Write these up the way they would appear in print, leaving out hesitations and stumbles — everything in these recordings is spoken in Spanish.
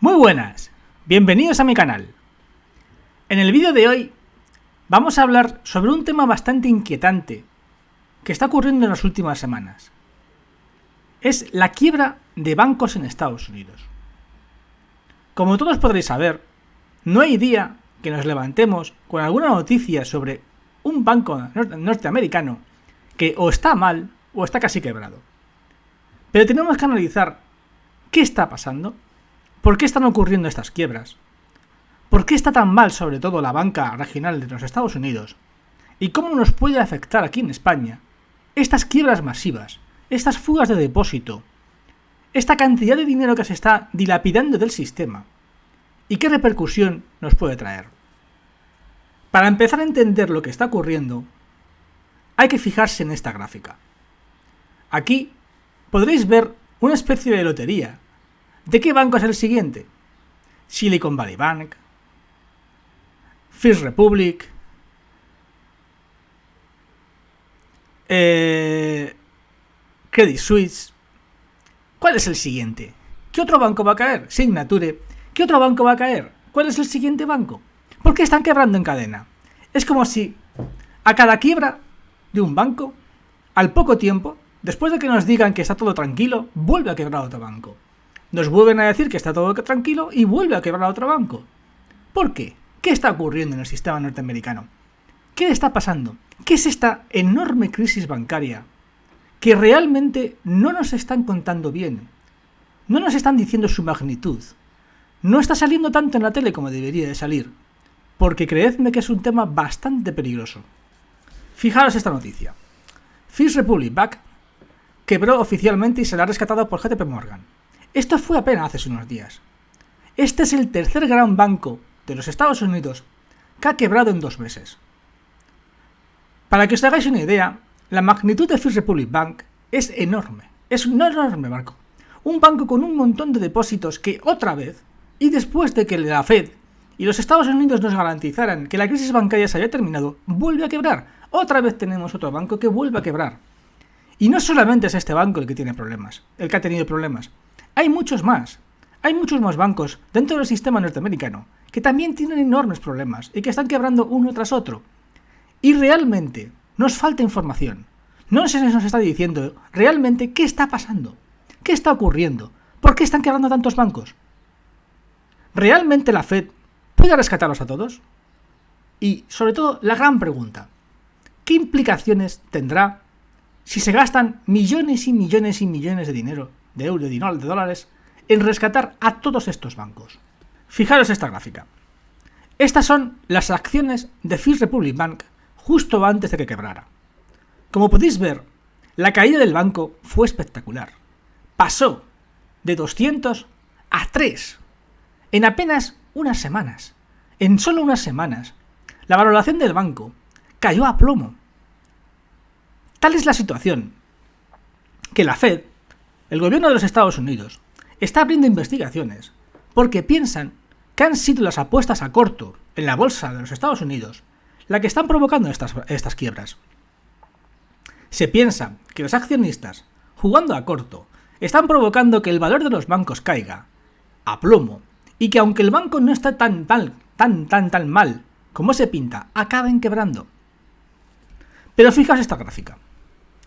Muy buenas, bienvenidos a mi canal. En el vídeo de hoy vamos a hablar sobre un tema bastante inquietante que está ocurriendo en las últimas semanas. Es la quiebra de bancos en Estados Unidos. Como todos podréis saber, no hay día que nos levantemos con alguna noticia sobre un banco norteamericano que o está mal o está casi quebrado. Pero tenemos que analizar qué está pasando, por qué están ocurriendo estas quiebras, por qué está tan mal sobre todo la banca regional de los Estados Unidos y cómo nos puede afectar aquí en España estas quiebras masivas, estas fugas de depósito, esta cantidad de dinero que se está dilapidando del sistema y qué repercusión nos puede traer. Para empezar a entender lo que está ocurriendo, hay que fijarse en esta gráfica. Aquí podréis ver una especie de lotería. ¿De qué banco es el siguiente? Silicon Valley Bank, First Republic, Credit Suisse. ¿Cuál es el siguiente? ¿Qué otro banco va a caer? Signature. ¿Qué otro banco va a caer? ¿Cuál es el siguiente banco? ¿Por qué están quebrando en cadena? Es como si a cada quiebra de un banco, al poco tiempo, después de que nos digan que está todo tranquilo, vuelve a quebrar otro banco. Nos vuelven a decir que está todo tranquilo y vuelve a quebrar otro banco. ¿Por qué? ¿Qué está ocurriendo en el sistema norteamericano? ¿Qué está pasando? ¿Qué es esta enorme crisis bancaria que realmente no nos están contando bien? No nos están diciendo su magnitud. No está saliendo tanto en la tele como debería de salir, porque creedme que es un tema bastante peligroso. Fijaros esta noticia. First Republic Bank quebró oficialmente y será rescatado por JP Morgan. Esto fue apenas hace unos días. Este es el tercer gran banco de los Estados Unidos que ha quebrado en 2 meses. Para que os hagáis una idea, la magnitud de First Republic Bank es enorme. Es un enorme banco. Un banco con un montón de depósitos que otra vez, y después de que la Fed y los Estados Unidos nos garantizaran que la crisis bancaria se había terminado, vuelve a quebrar. Otra vez tenemos otro banco que vuelve a quebrar. Y no solamente es este banco el que tiene problemas, el que ha tenido problemas. Hay muchos más. Hay muchos más bancos dentro del sistema norteamericano que también tienen enormes problemas y que están quebrando uno tras otro. Y realmente nos falta información. No se nos está diciendo realmente qué está pasando, qué está ocurriendo, por qué están quebrando tantos bancos. ¿Realmente la Fed puede rescatarlos a todos? Y sobre todo la gran pregunta, ¿qué implicaciones tendrá si se gastan millones y millones y millones de dinero, de euros, de dólares, en rescatar a todos estos bancos? Fijaros esta gráfica. Estas son las acciones de First Republic Bank justo antes de que quebrara. Como podéis ver, la caída del banco fue espectacular. Pasó de 200 a 3 en apenas unas semanas. En solo unas semanas, la valoración del banco cayó a plomo. Tal es la situación que la Fed, el gobierno de los Estados Unidos, está abriendo investigaciones porque piensan que han sido las apuestas a corto en la bolsa de los Estados Unidos la que están provocando estas quiebras. Se piensa que los accionistas, jugando a corto, están provocando que el valor de los bancos caiga a plomo y que aunque el banco no está tan mal como se pinta, acaben quebrando. Pero fijaos esta gráfica,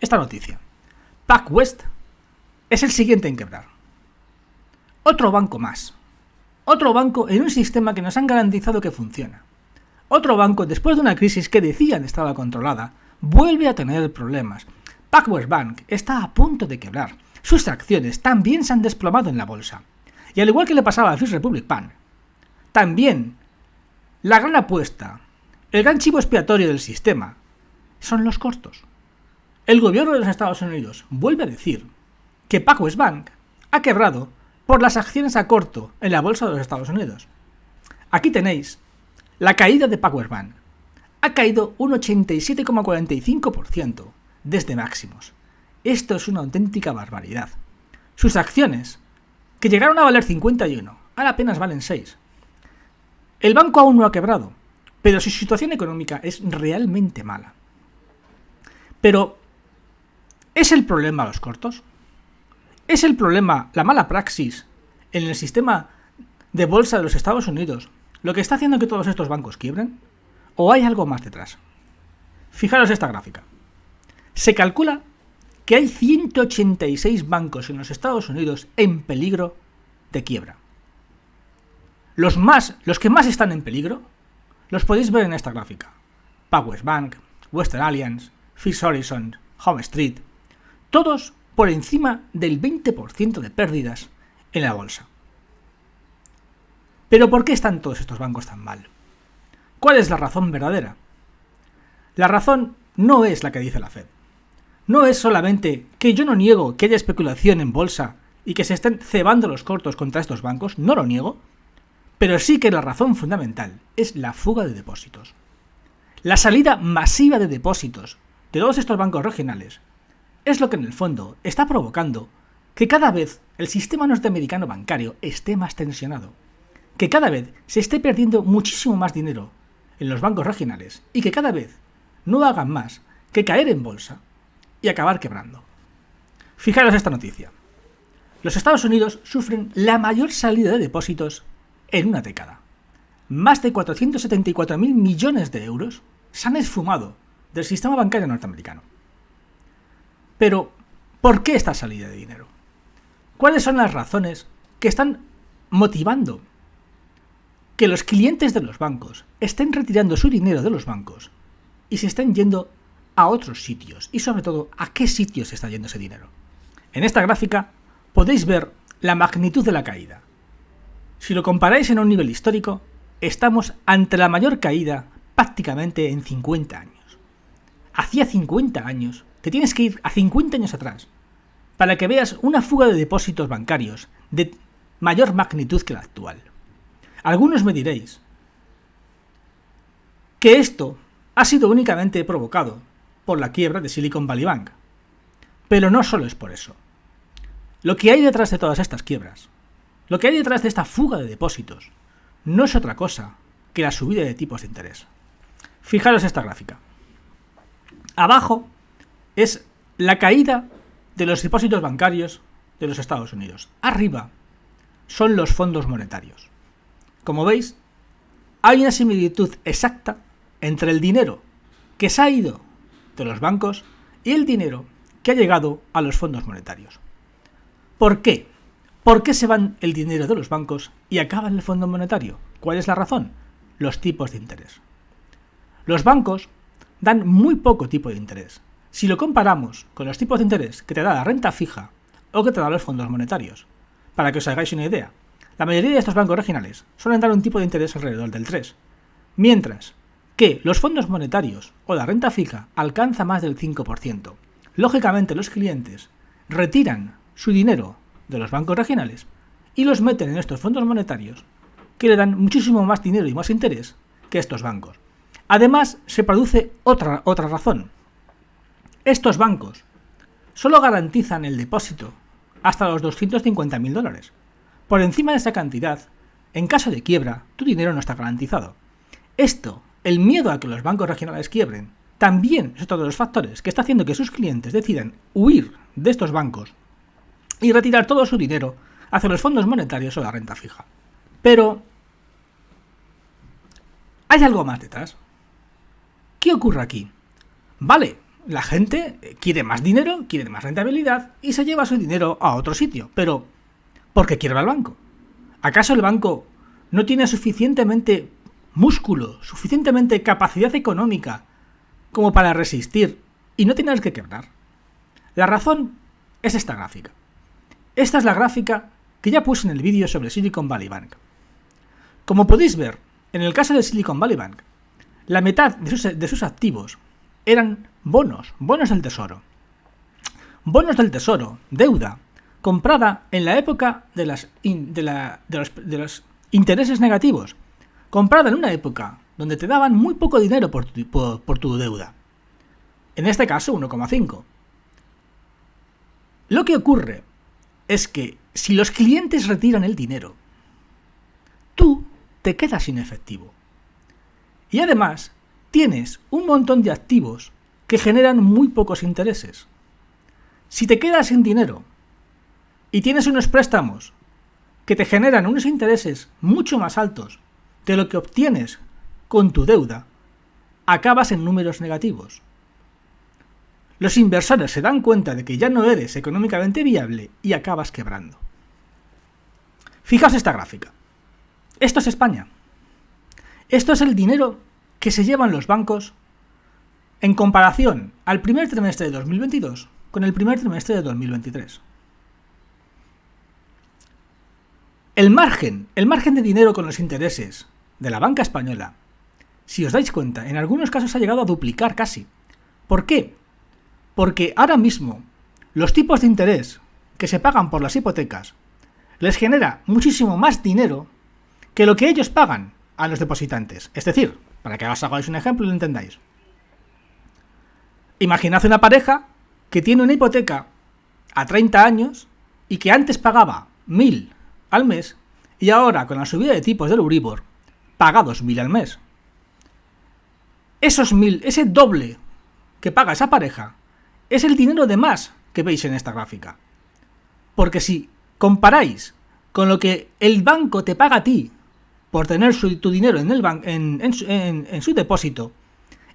esta noticia. PacWest es el siguiente en quebrar. Otro banco más. Otro banco en un sistema que nos han garantizado que funciona. Otro banco, después de una crisis que decían estaba controlada, vuelve a tener problemas. PacWest Bank está a punto de quebrar. Sus acciones también se han desplomado en la bolsa. Y al igual que le pasaba a First Republic Bank, también la gran apuesta, el gran chivo expiatorio del sistema, son los cortos. El gobierno de los Estados Unidos vuelve a decir que PacWest Bank ha quebrado por las acciones a corto en la bolsa de los Estados Unidos. Aquí tenéis la caída de PacWest Bank. Ha caído un 87,45% desde máximos. Esto es una auténtica barbaridad. Sus acciones, que llegaron a valer 51, ahora apenas valen 6. El banco aún no ha quebrado, pero su situación económica es realmente mala. Pero, ¿es el problema los cortos? ¿Es el problema la mala praxis en el sistema de bolsa de los Estados Unidos lo que está haciendo que todos estos bancos quiebren? ¿O hay algo más detrás? Fijaros esta gráfica. Se calcula que hay 186 bancos en los Estados Unidos en peligro de quiebra. Los que más están en peligro los podéis ver en esta gráfica. PacWest Bank, Western Alliance, First Horizon, Home Street, todos por encima del 20% de pérdidas en la bolsa. ¿Pero por qué están todos estos bancos tan mal? ¿Cuál es la razón verdadera? La razón no es la que dice la Fed. No es solamente que yo no niego que haya especulación en bolsa y que se estén cebando los cortos contra estos bancos, no lo niego, pero sí que la razón fundamental es la fuga de depósitos. La salida masiva de depósitos de todos estos bancos regionales es lo que en el fondo está provocando que cada vez el sistema norteamericano bancario esté más tensionado, que cada vez se esté perdiendo muchísimo más dinero en los bancos regionales y que cada vez no hagan más que caer en bolsa y acabar quebrando. Fijaros esta noticia. Los Estados Unidos sufren la mayor salida de depósitos en una década. Más de 474.000 millones de euros se han esfumado del sistema bancario norteamericano. Pero, ¿por qué esta salida de dinero? ¿Cuáles son las razones que están motivando que los clientes de los bancos estén retirando su dinero de los bancos y se estén yendo a otros sitios? Y sobre todo, ¿a qué sitios se está yendo ese dinero? En esta gráfica podéis ver la magnitud de la caída. Si lo comparáis en un nivel histórico, estamos ante la mayor caída prácticamente en 50 años. Hacía 50 años, te tienes que ir a 50 años atrás para que veas una fuga de depósitos bancarios de mayor magnitud que la actual. Algunos me diréis que esto ha sido únicamente provocado por la quiebra de Silicon Valley Bank. Pero no solo es por eso. Lo que hay detrás de todas estas quiebras, lo que hay detrás de esta fuga de depósitos, no es otra cosa que la subida de tipos de interés. Fijaros esta gráfica. Abajo es la caída de los depósitos bancarios de los Estados Unidos. Arriba son los fondos monetarios. Como veis, hay una similitud exacta entre el dinero que se ha ido de los bancos y el dinero que ha llegado a los fondos monetarios. ¿Por qué? ¿Por qué se van el dinero de los bancos y acaba en el fondo monetario? ¿Cuál es la razón? Los tipos de interés. Los bancos dan muy poco tipo de interés, si lo comparamos con los tipos de interés que te da la renta fija o que te dan los fondos monetarios. Para que os hagáis una idea, la mayoría de estos bancos regionales suelen dar un tipo de interés alrededor del 3%, mientras que los fondos monetarios o la renta fija alcanza más del 5%. Lógicamente los clientes retiran su dinero de los bancos regionales y los meten en estos fondos monetarios que le dan muchísimo más dinero y más interés que estos bancos. Además, se produce otra razón. Estos bancos solo garantizan el depósito hasta los $250.000. Por encima de esa cantidad, en caso de quiebra, tu dinero no está garantizado. Esto, el miedo a que los bancos regionales quiebren, también es otro de los factores que está haciendo que sus clientes decidan huir de estos bancos y retirar todo su dinero hacia los fondos monetarios o la renta fija. Pero hay algo más detrás. ¿Qué ocurre aquí? Vale, la gente quiere más dinero, quiere más rentabilidad y se lleva su dinero a otro sitio. Pero, ¿por qué quiebra el banco? ¿Acaso el banco no tiene suficientemente músculo, suficientemente capacidad económica como para resistir y no tener que quebrar? La razón es esta gráfica. Esta es la gráfica que ya puse en el vídeo sobre Silicon Valley Bank. Como podéis ver, en el caso de Silicon Valley Bank, la mitad de sus activos eran bonos del tesoro. Bonos del tesoro, deuda, comprada en la época de los intereses negativos, comprada en una época donde te daban muy poco dinero por tu deuda. En este caso, 1,5. Lo que ocurre es que si los clientes retiran el dinero, tú te quedas sin efectivo. Y además, tienes un montón de activos que generan muy pocos intereses. Si te quedas sin dinero y tienes unos préstamos que te generan unos intereses mucho más altos de lo que obtienes con tu deuda, acabas en números negativos. Los inversores se dan cuenta de que ya no eres económicamente viable y acabas quebrando. Fijaos esta gráfica. Esto es España. Esto es el dinero que se llevan los bancos en comparación al primer trimestre de 2022 con el primer trimestre de 2023. El margen de dinero con los intereses de la banca española, si os dais cuenta, en algunos casos ha llegado a duplicar casi. ¿Por qué? Porque ahora mismo los tipos de interés que se pagan por las hipotecas les genera muchísimo más dinero que lo que ellos pagan a los depositantes. Es decir, para que os hagáis un ejemplo y lo entendáis. Imaginad una pareja que tiene una hipoteca a 30 años y que antes pagaba 1.000 al mes y ahora con la subida de tipos del Euribor paga 2.000 al mes. Esos 1.000, ese doble que paga esa pareja, es el dinero de más que veis en esta gráfica. Porque si comparáis con lo que el banco te paga a ti por tener tu dinero en su depósito,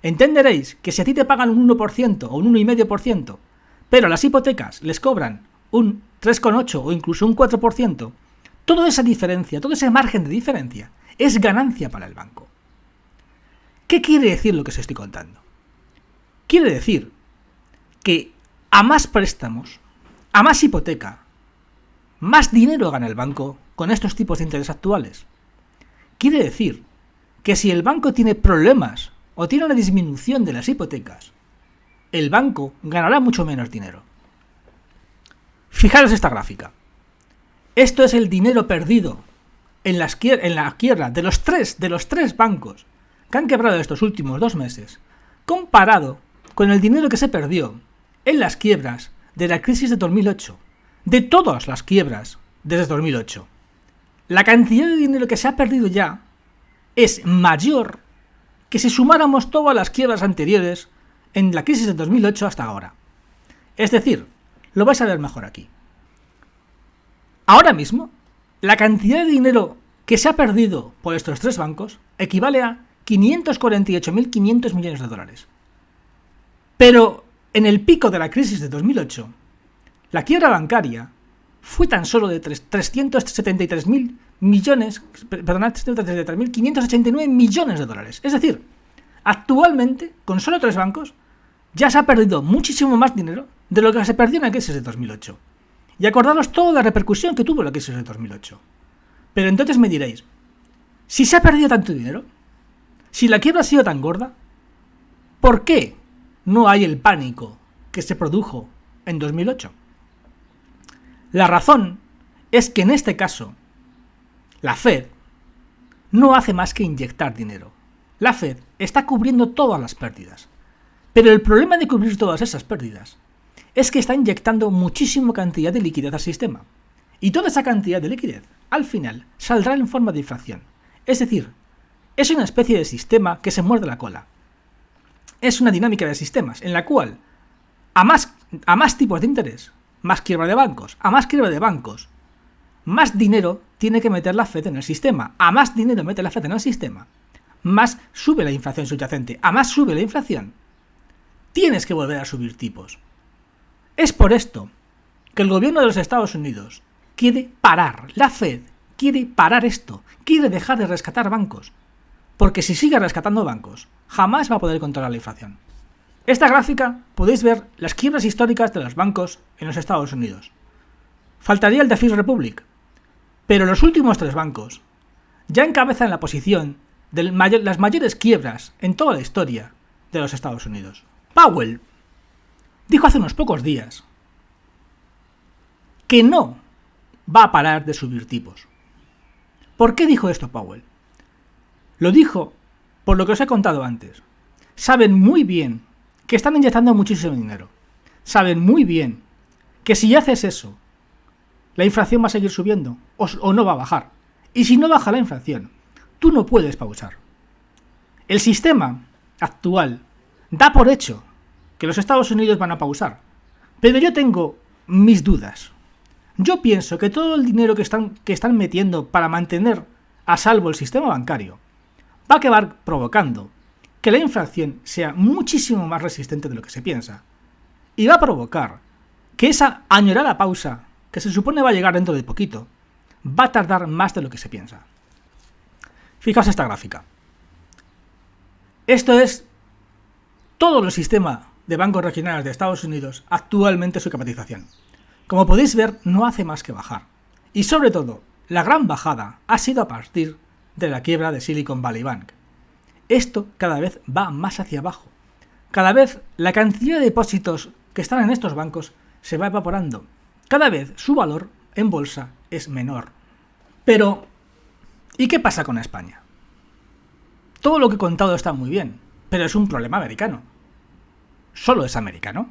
entenderéis que si a ti te pagan un 1% o un 1,5%, pero a las hipotecas les cobran un 3,8% o incluso un 4%, toda esa diferencia, todo ese margen de diferencia, es ganancia para el banco. ¿Qué quiere decir lo que os estoy contando? Quiere decir que a más préstamos, a más hipoteca, más dinero gana el banco con estos tipos de interés actuales. Quiere decir que si el banco tiene problemas o tiene una disminución de las hipotecas, el banco ganará mucho menos dinero. Fijaros esta gráfica. Esto es el dinero perdido en la quiebra de los tres bancos que han quebrado estos últimos 2 meses, comparado con el dinero que se perdió en las quiebras de la crisis de 2008, de todas las quiebras desde 2008. La cantidad de dinero que se ha perdido ya es mayor que si sumáramos todas las quiebras anteriores en la crisis de 2008 hasta ahora. Es decir, lo vais a ver mejor aquí. Ahora mismo, la cantidad de dinero que se ha perdido por estos 3 bancos equivale a 548.500 millones de dólares. Pero en el pico de la crisis de 2008, la quiebra bancaria fue tan solo de 373.589 millones de dólares. Es decir, actualmente, con solo 3 bancos, ya se ha perdido muchísimo más dinero de lo que se perdió en la crisis de 2008. Y acordaros toda la repercusión que tuvo la crisis de 2008. Pero entonces me diréis, si se ha perdido tanto dinero, si la quiebra ha sido tan gorda, ¿por qué no hay el pánico que se produjo en 2008? La razón es que en este caso, la Fed no hace más que inyectar dinero. La Fed está cubriendo todas las pérdidas. Pero el problema de cubrir todas esas pérdidas es que está inyectando muchísima cantidad de liquidez al sistema. Y toda esa cantidad de liquidez, al final, saldrá en forma de inflación. Es decir, es una especie de sistema que se muerde la cola. Es una dinámica de sistemas en la cual, a más tipos de interés, más quiebra de bancos, a más quiebra de bancos, más dinero tiene que meter la Fed en el sistema. A más dinero mete la Fed en el sistema, más sube la inflación subyacente. A más sube la inflación, tienes que volver a subir tipos. Es por esto que el gobierno de los Estados Unidos quiere parar, la Fed quiere parar esto, quiere dejar de rescatar bancos, porque si sigue rescatando bancos, jamás va a poder controlar la inflación. Esta gráfica podéis ver las quiebras históricas de los bancos en los Estados Unidos. Faltaría el de First Republic, pero los últimos 3 bancos ya encabezan la posición de las mayores quiebras en toda la historia de los Estados Unidos. Powell dijo hace unos pocos días que no va a parar de subir tipos. ¿Por qué dijo esto Powell? Lo dijo por lo que os he contado antes. Saben muy bien que están inyectando muchísimo dinero. Saben muy bien que si haces eso, la inflación va a seguir subiendo o no va a bajar. Y si no baja la inflación, tú no puedes pausar. El sistema actual da por hecho que los Estados Unidos van a pausar, pero yo tengo mis dudas. Yo pienso que todo el dinero que están metiendo para mantener a salvo el sistema bancario va a acabar provocando que la inflación sea muchísimo más resistente de lo que se piensa. Y va a provocar que esa añorada pausa, que se supone va a llegar dentro de poquito, va a tardar más de lo que se piensa. Fijaos esta gráfica. Esto es todo el sistema de bancos regionales de Estados Unidos, actualmente su capitalización. Como podéis ver, no hace más que bajar. Y sobre todo, la gran bajada ha sido a partir de la quiebra de Silicon Valley Bank. Esto cada vez va más hacia abajo. Cada vez la cantidad de depósitos que están en estos bancos se va evaporando. Cada vez su valor en bolsa es menor. Pero, ¿y qué pasa con España? Todo lo que he contado está muy bien, pero es un problema americano. Solo es americano.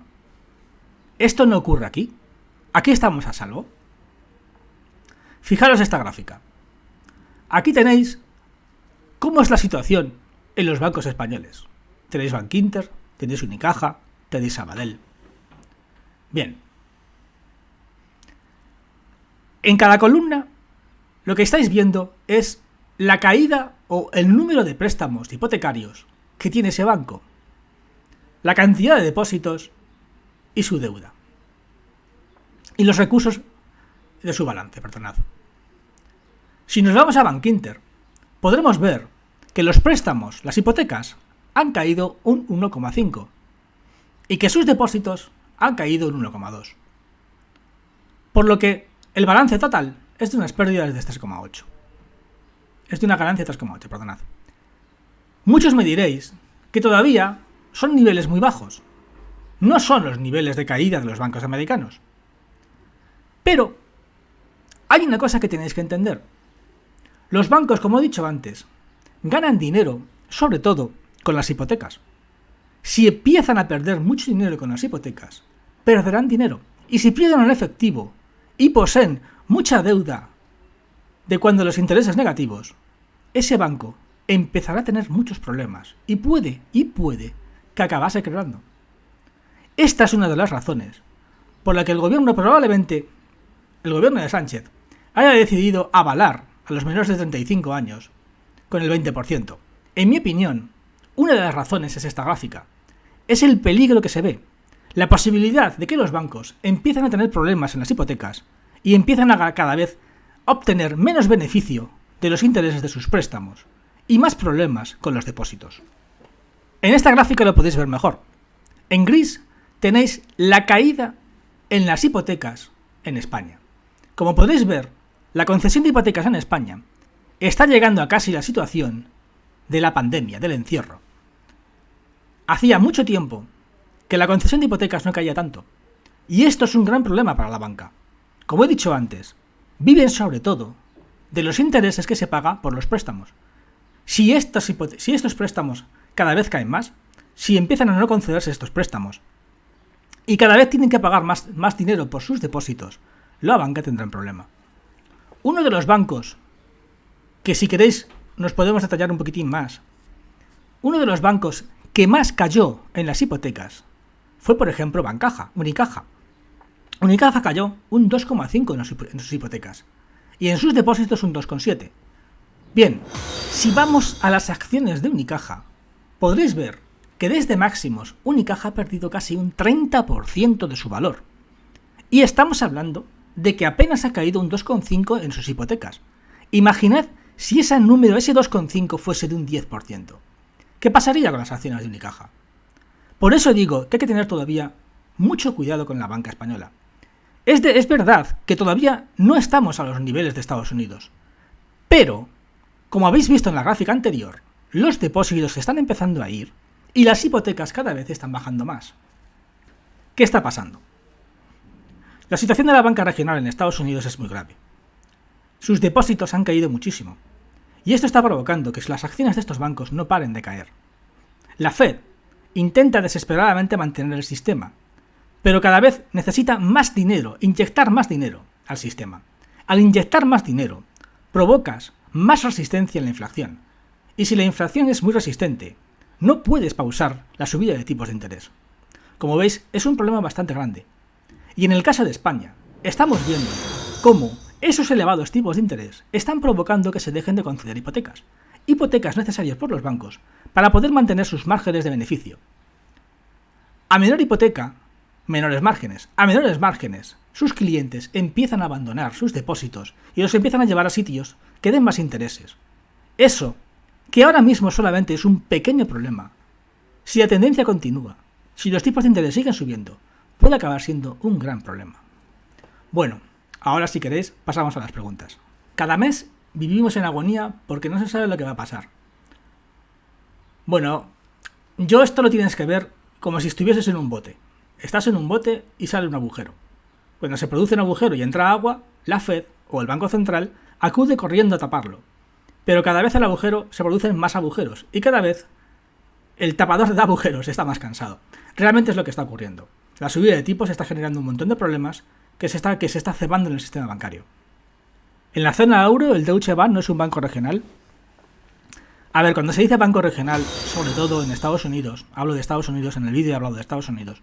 Esto no ocurre aquí. Aquí estamos a salvo. Fijaros esta gráfica. Aquí tenéis cómo es la situación en los bancos españoles. Tenéis Bankinter, tenéis Unicaja, tenéis Sabadell. Bien. En cada columna lo que estáis viendo es la caída o el número de préstamos hipotecarios que tiene ese banco, la cantidad de depósitos y su deuda. Y los recursos de su balance, perdonad. Si nos vamos a Bankinter, podremos ver que los préstamos, las hipotecas, han caído un 1,5 y que sus depósitos han caído un 1,2. Por lo que el balance total es de unas pérdidas de 3,8. Es de una ganancia de 3,8, perdonad. Muchos me diréis que todavía son niveles muy bajos. No son los niveles de caída de los bancos americanos. Pero hay una cosa que tenéis que entender. Los bancos, como he dicho antes, ganan dinero, sobre todo, con las hipotecas. Si empiezan a perder mucho dinero con las hipotecas, perderán dinero. Y si pierden el efectivo y poseen mucha deuda de cuando los intereses negativos, ese banco empezará a tener muchos problemas y puede que acabase quebrando. Esta es una de las razones por la que el gobierno, probablemente el gobierno de Sánchez, haya decidido avalar a los menores de 35 años con el 20%. En mi opinión, una de las razones es esta gráfica. Es el peligro que se ve. La posibilidad de que los bancos empiecen a tener problemas en las hipotecas y empiezan a cada vez obtener menos beneficio de los intereses de sus préstamos y más problemas con los depósitos. En esta gráfica lo podéis ver mejor. En gris tenéis la caída en las hipotecas en España. Como podéis ver, la concesión de hipotecas en España está llegando a casi la situación de la pandemia, del encierro. Hacía mucho tiempo que la concesión de hipotecas no caía tanto. Y esto es un gran problema para la banca. Como he dicho antes, viven sobre todo de los intereses que se paga por los préstamos. Si estos préstamos cada vez caen más, si empiezan a no concederse estos préstamos y cada vez tienen que pagar más dinero por sus depósitos, la banca tendrá un problema. Uno de los bancos, que si queréis nos podemos detallar un poquitín más, uno de los bancos que más cayó en las hipotecas fue, por ejemplo, Unicaja. Unicaja cayó un 2,5 en sus hipotecas y en sus depósitos un 2,7. Bien, si vamos a las acciones de Unicaja, podréis ver que desde máximos Unicaja ha perdido casi un 30% de su valor. Y estamos hablando de que apenas ha caído un 2,5 en sus hipotecas. Imaginad si ese 2,5 fuese de un 10%. ¿Qué pasaría con las acciones de Unicaja? Por eso digo que hay que tener todavía mucho cuidado con la banca española. Es verdad que todavía no estamos a los niveles de Estados Unidos. Pero, como habéis visto en la gráfica anterior, los depósitos se están empezando a ir y las hipotecas cada vez están bajando más. ¿Qué está pasando? La situación de la banca regional en Estados Unidos es muy grave. Sus depósitos han caído muchísimo. Y esto está provocando que las acciones de estos bancos no paren de caer. La Fed intenta desesperadamente mantener el sistema, pero cada vez necesita más dinero, inyectar más dinero al sistema. Al inyectar más dinero, provocas más resistencia en la inflación. Y si la inflación es muy resistente, no puedes pausar la subida de tipos de interés. Como veis, es un problema bastante grande. Y en el caso de España, estamos viendo cómo esos elevados tipos de interés están provocando que se dejen de conceder hipotecas necesarias por los bancos para poder mantener sus márgenes de beneficio. A menor hipoteca, menores márgenes. A menores márgenes, sus clientes empiezan a abandonar sus depósitos y los empiezan a llevar a sitios que den más intereses. Eso, que ahora mismo solamente es un pequeño problema, si la tendencia continúa, si los tipos de interés siguen subiendo, puede acabar siendo un gran problema. Bueno, ahora si queréis pasamos a las preguntas. Cada mes vivimos en agonía porque no se sabe lo que va a pasar. Bueno, esto lo tienes que ver como si estuvieses en un bote. Estás en un bote y sale un agujero. Cuando se produce un agujero y entra agua, la Fed o el Banco Central acude corriendo a taparlo. Pero cada vez el agujero se producen más agujeros y cada vez el tapador de agujeros está más cansado. Realmente es lo que está ocurriendo. La subida de tipos está generando un montón de problemas que se está cebando en el sistema bancario. En la zona euro, el Deutsche Bank no es un banco regional. A ver, cuando se dice banco regional, sobre todo en Estados Unidos, hablo de Estados Unidos, en el vídeo he hablado de Estados Unidos,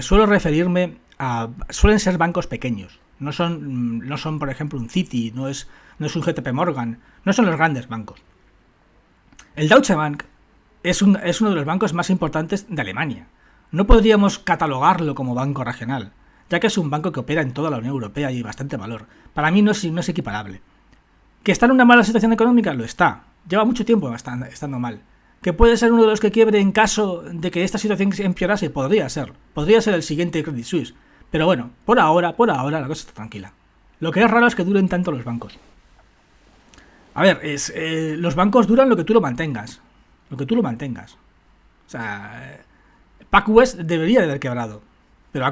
suelo referirme a... suelen ser bancos pequeños. No son, por ejemplo, un Citi, no es un JP Morgan, no son los grandes bancos. El Deutsche Bank es uno de los bancos más importantes de Alemania. No podríamos catalogarlo como banco regional, ya que es un banco que opera en toda la Unión Europea y hay bastante valor. Para mí no es equiparable. ¿Que está en una mala situación económica? Lo está. Lleva mucho tiempo estando mal. ¿Que puede ser uno de los que quiebre en caso de que esta situación empeorase? Podría ser. Podría ser el siguiente Credit Suisse. Pero bueno, por ahora la cosa está tranquila. Lo que es raro es que duren tanto los bancos. A ver, los bancos duran lo que tú lo mantengas. Lo que tú lo mantengas. O sea, PacWest debería de haber quebrado. Pero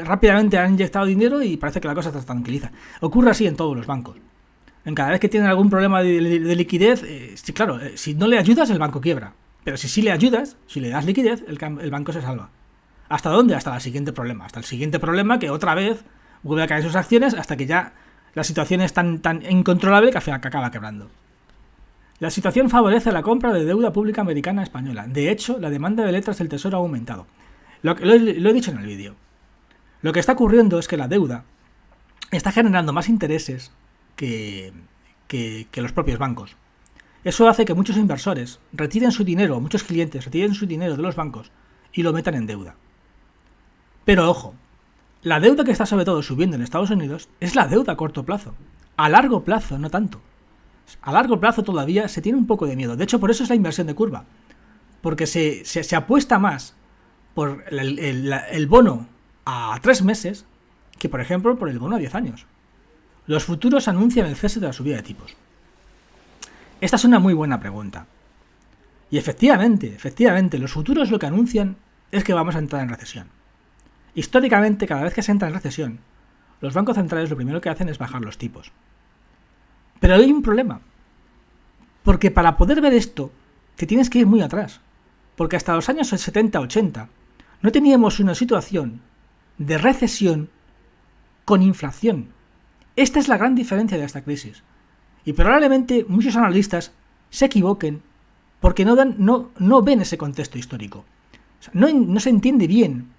rápidamente han inyectado dinero y parece que la cosa se tranquiliza. Ocurre así en todos los bancos. En cada vez que tienen algún problema de liquidez, sí, claro, si no le ayudas, el banco quiebra. Pero si sí le ayudas, si le das liquidez, el banco se salva. ¿Hasta dónde? Hasta el siguiente problema. Hasta el siguiente problema que otra vez vuelve a caer sus acciones hasta que ya la situación es tan incontrolable que al final acaba quebrando. La situación favorece la compra de deuda pública americana española. De hecho, la demanda de letras del Tesoro ha aumentado. Lo he dicho en el vídeo. Lo que está ocurriendo es que la deuda está generando más intereses que los propios bancos. Eso hace que muchos inversores retiren su dinero, muchos clientes retiren su dinero de los bancos y lo metan en deuda. Pero ojo, la deuda que está sobre todo subiendo en Estados Unidos es la deuda a corto plazo. A largo plazo no tanto. A largo plazo todavía se tiene un poco de miedo. De hecho, por eso es la inversión de curva. Porque se apuesta más por el bono a 3 meses que, por ejemplo, por el bono a 10 años. Los futuros anuncian el cese de la subida de tipos. Esta es una muy buena pregunta. Y efectivamente, los futuros lo que anuncian es que vamos a entrar en recesión. Históricamente, cada vez que se entra en recesión, los bancos centrales lo primero que hacen es bajar los tipos. Pero hay un problema. Porque para poder ver esto, te tienes que ir muy atrás. Porque hasta los años 70-80 no teníamos una situación de recesión con inflación. Esta es la gran diferencia de esta crisis. Y probablemente muchos analistas se equivoquen porque no ven ese contexto histórico. O sea, no se entiende bien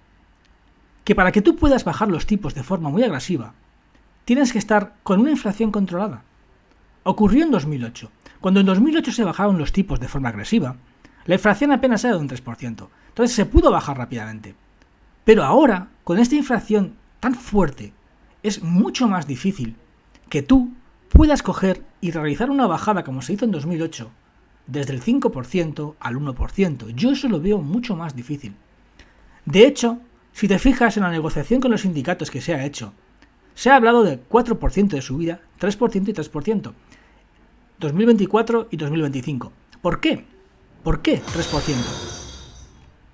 que para que tú puedas bajar los tipos de forma muy agresiva, tienes que estar con una inflación controlada. Ocurrió en 2008. Cuando en 2008 se bajaron los tipos de forma agresiva, la inflación apenas era de un 3%. Entonces se pudo bajar rápidamente. Pero ahora, con esta inflación tan fuerte, es mucho más difícil que tú puedas coger y realizar una bajada como se hizo en 2008, desde el 5% al 1%. Yo eso lo veo mucho más difícil. De hecho, si te fijas en la negociación con los sindicatos que se ha hecho, se ha hablado de 4% de subida, 3% y 3%. 2024 y 2025. ¿Por qué? ¿Por qué 3%?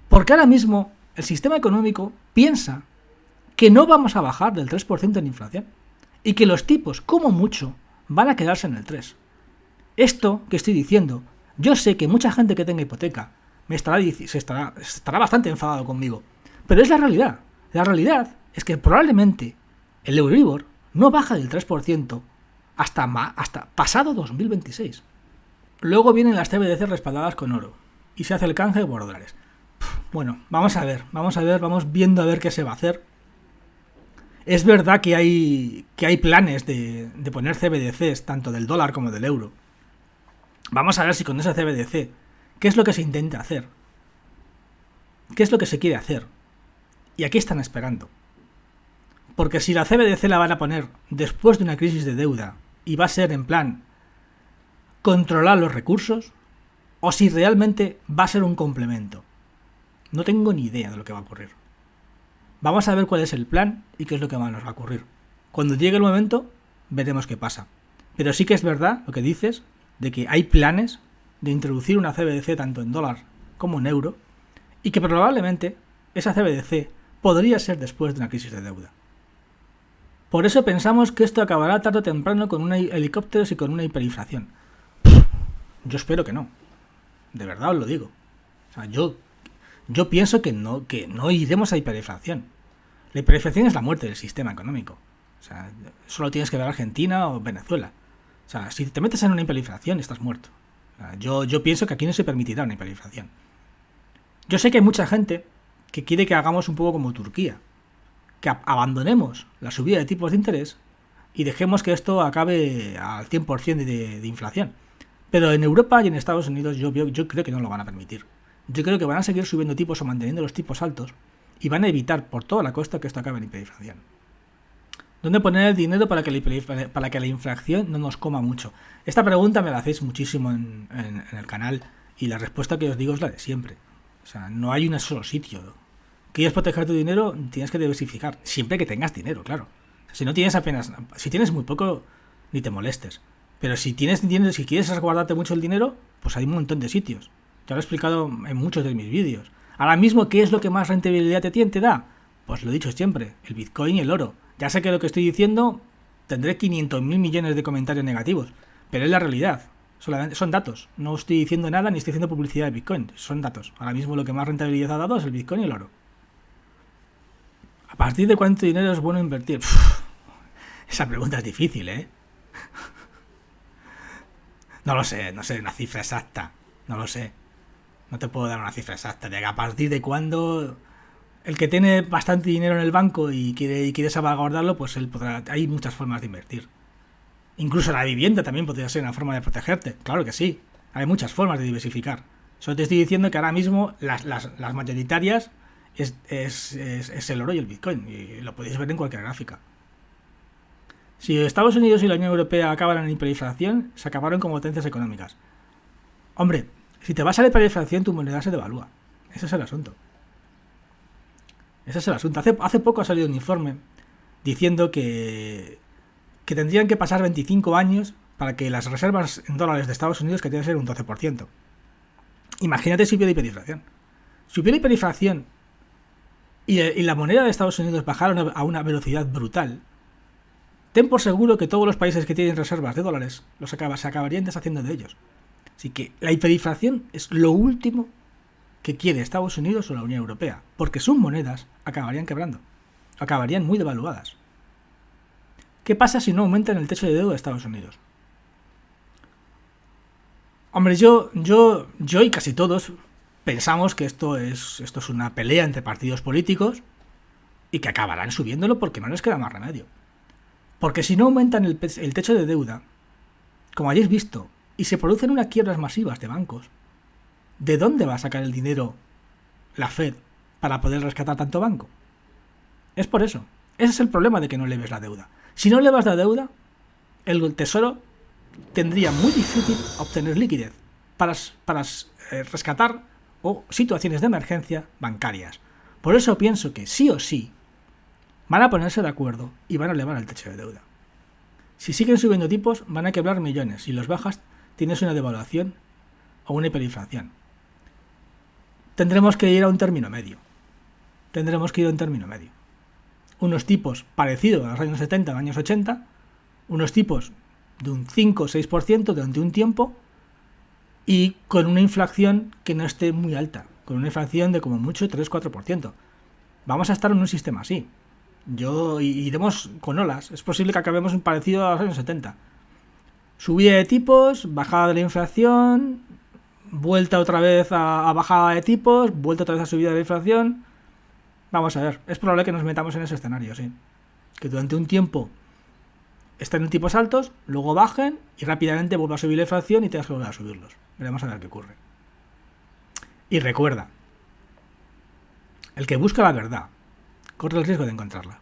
Porque ahora mismo el sistema económico piensa que no vamos a bajar del 3% en inflación y que los tipos, como mucho, van a quedarse en el 3%. Esto que estoy diciendo, yo sé que mucha gente que tenga hipoteca estará bastante enfadado conmigo, pero es la realidad. La realidad es que probablemente el Euribor no baja del 3% hasta pasado 2026. Luego vienen las CBDC respaldadas con oro y se hace el canje por dólares. Bueno, vamos viendo a ver qué se va a hacer. Es verdad que hay planes de poner CBDCs tanto del dólar como del euro. Vamos a ver si con ese CBDC, ¿qué es lo que se intenta hacer? ¿Qué es lo que se quiere hacer? ¿Y a qué están esperando? Porque si la CBDC la van a poner después de una crisis de deuda y va a ser en plan controlar los recursos, o si realmente va a ser un complemento. No tengo ni idea de lo que va a ocurrir. Vamos a ver cuál es el plan y qué es lo que nos va a ocurrir. Cuando llegue el momento, veremos qué pasa. Pero sí que es verdad lo que dices, de que hay planes de introducir una CBDC tanto en dólar como en euro, y que probablemente esa CBDC podría ser después de una crisis de deuda. Por eso pensamos que esto acabará tarde o temprano con unos helicópteros y con una hiperinflación. Yo espero que no. De verdad os lo digo. O sea, yo pienso que no iremos a hiperinflación. La hiperinflación es la muerte del sistema económico. O sea, solo tienes que ver Argentina o Venezuela. O sea, si te metes en una hiperinflación, estás muerto. O sea, yo pienso que aquí no se permitirá una hiperinflación. Yo sé que hay mucha gente que quiere que hagamos un poco como Turquía. Que abandonemos la subida de tipos de interés y dejemos que esto acabe al 100% de inflación. Pero en Europa y en Estados Unidos yo creo que no lo van a permitir. Yo creo que van a seguir subiendo tipos o manteniendo los tipos altos y van a evitar por toda la costa que esto acabe en hiperinflación. ¿Dónde poner el dinero para que la inflación no nos coma mucho? Esta pregunta me la hacéis muchísimo en el canal y la respuesta que os digo es la de siempre. O sea, no hay un solo sitio. ¿Quieres proteger tu dinero? Tienes que diversificar. Siempre que tengas dinero, claro. O sea, si no tienes apenas... Si tienes muy poco, ni te molestes. Pero si tienes dinero, si quieres resguardarte mucho el dinero, pues hay un montón de sitios. Ya lo he explicado en muchos de mis vídeos. Ahora mismo, ¿qué es lo que más rentabilidad te da? Pues lo he dicho siempre, el Bitcoin y el oro. Ya sé que lo que estoy diciendo tendré 500.000 millones de comentarios negativos, pero es la realidad. Solamente son datos. No estoy diciendo nada ni estoy haciendo publicidad de Bitcoin. Son datos. Ahora mismo lo que más rentabilidad ha dado es el Bitcoin y el oro. ¿A partir de cuánto dinero es bueno invertir? Esa pregunta es difícil, ¿eh? No sé una cifra exacta. No lo sé. No te puedo dar una cifra exacta. De a partir de cuándo el que tiene bastante dinero en el banco y quiere salvaguardarlo, pues él podrá. Hay muchas formas de invertir. Incluso la vivienda también podría ser una forma de protegerte. Claro que sí. Hay muchas formas de diversificar. Solo te estoy diciendo que ahora mismo las mayoritarias es el oro y el Bitcoin. Y lo podéis ver en cualquier gráfica. Si Estados Unidos y la Unión Europea acaban en hiperinflación, se acabaron como potencias económicas. Hombre, si te vas a la hiperinflación, tu moneda se devalúa. Ese es el asunto. Hace poco ha salido un informe diciendo que tendrían que pasar 25 años para que las reservas en dólares de Estados Unidos que tienen que ser un 12%. Imagínate si hubiera hiperinflación. Si hubiera hiperinflación y la moneda de Estados Unidos bajara a una velocidad brutal, ten por seguro que todos los países que tienen reservas de dólares se acabarían deshaciendo de ellos. Así que la hiperinflación es lo último que quiere Estados Unidos o la Unión Europea, porque sus monedas acabarían quebrando, acabarían muy devaluadas. ¿Qué pasa si no aumentan el techo de deuda de Estados Unidos? Hombre, yo y casi todos pensamos que esto es una pelea entre partidos políticos y que acabarán subiéndolo porque no les queda más remedio. Porque si no aumentan el techo de deuda, como hayáis visto, y se producen unas quiebras masivas de bancos, ¿de dónde va a sacar el dinero la Fed para poder rescatar tanto banco? Es por eso. Ese es el problema de que no eleves la deuda. Si no elevas la deuda, el Tesoro tendría muy difícil obtener liquidez para rescatar o situaciones de emergencia bancarias. Por eso pienso que sí o sí van a ponerse de acuerdo y van a elevar el techo de deuda. Si siguen subiendo tipos, van a quebrar millones. Si los bajas, tienes una devaluación o una hiperinflación. Tendremos que ir a un término medio. Unos tipos parecidos a los años 70 o años 80, unos tipos de un 5 o 6% durante un tiempo y con una inflación que no esté muy alta, con una inflación de como mucho 3-4%. Vamos a estar en un sistema así. Iremos con olas. Es posible que acabemos parecido a los años 70. Subida de tipos, bajada de la inflación, vuelta otra vez a bajada de tipos, vuelta otra vez a subida de la inflación. Vamos a ver, es probable que nos metamos en ese escenario, sí. que durante un tiempo están en tipos altos, luego bajen y rápidamente vuelva a subir la inflación y tengas que volver a subirlos. Veremos a ver qué ocurre. Y recuerda, el que busca la verdad corre el riesgo de encontrarla.